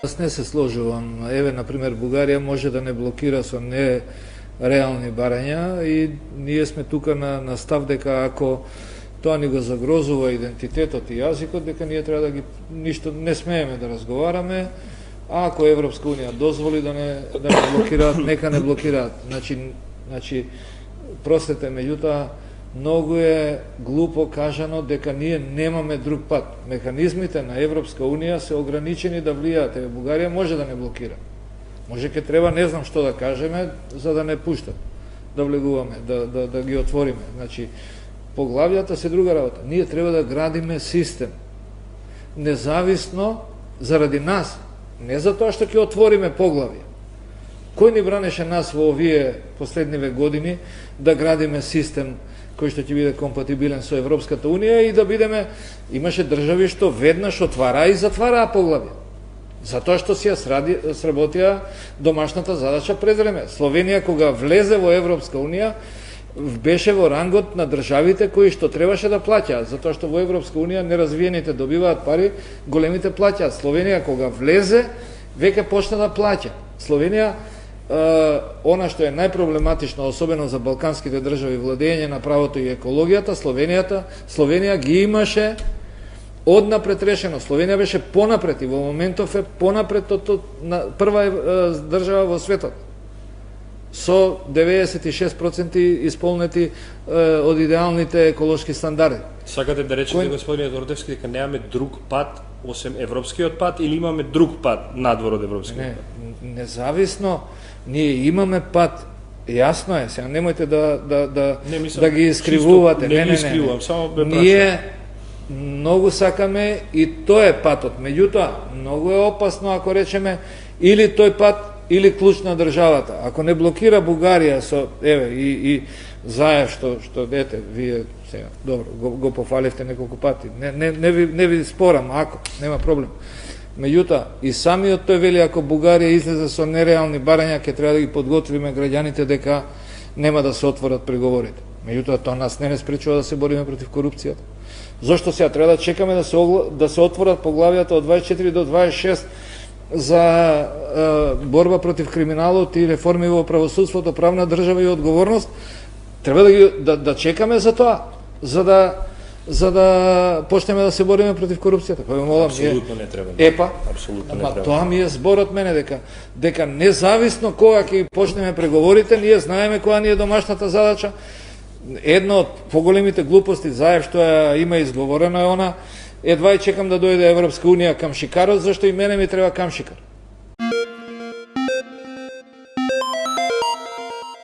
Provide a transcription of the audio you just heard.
Јас не се сложувам. Еве, например, Бугарија може да не блокира со нереални барања и ние сме тука на став дека ако тоа ни го загрозува идентитетот и јазикот, дека ние треба да ги ништо не смееме да разговараме, а ако Европска унија дозволи да не блокираат, нека не блокираат. Значи, простете, меѓутоа многу е глупо кажано дека ние немаме друг пат. Механизмите на Европска унија се ограничени да влијаат. Еве, Бугарија може да не блокира. Може ке треба не знам што да кажеме за да не пуштат да влегуваме, да ги отвориме. Значи, поглавјата се друга работа. Ние треба да градиме систем. Независно заради нас, не за тоа што ќе отвориме поглавје. Кој ни бранеше нас во овие последниве години да градиме систем кој што ќе биде компатибилен со Европската унија и да бидеме, имаше држави што веднаш отвара и затвараа поглавје. Затоа што си ја сработија домашната задача пред време. Словенија кога влезе во Европска унија беше во рангот на државите кои што требаше да плаќаат, затоа што во Европска унија неразвиените добиваат пари, големите плаќаат. Словенија кога влезе веќе почна да плаќа. Словенија она што е најпроблематично, особено за балканските држави, владење на правото и екологијата, Словенија ги имаше однапред решено. Словенија беше понапред и во моментов е понапред од прва држава во светот. Со 96% исполнети од идеалните еколошки стандарди. Сакате да речете, господине Дордевски, дека немаме друг пат осем европскиот пат или имаме друг пат надвор од европскиот пат? Не, независно, ние имаме пат. Јасно е, сега немојте да ги искривувате. Не ги искривувам, само бе прашам. Ние многу сакаме и тој е патот. Меѓутоа, многу е опасно ако речеме или тој пат или клуч на државата. Ако не блокира Бугарија со, еве, и Заев, што дете, вие сега, добро, го пофаливте неколку пати. Не ви спорам, ако, нема проблем. Меѓутоа, и самиот тој вели, ако Бугарија излезе со нереални барања, ќе треба да ги подготвиме граѓаните дека нема да се отворат преговорите. Меѓутоа, тоа нас не спречува да се бориме против корупцијата. Зошто сега треба да чекаме да се отворат поглавјата од 24 до 26 за борба против криминалот и реформи во правосудството, правна држава и одговорност? Треба да чекаме за тоа, за да почнеме да се бориме против корупцијата. Апсолутно не треба. Апсолутно не треба. Тоа ми е зборот мене дека независно кога ќе почнеме преговорите, ние знаеме која ни е домашната задача. Една од поголемите глупости Заев што ја има изговорено е она: едва и чекам да дојде Европска унија камшикарот, зашто и мене ми треба камшикар.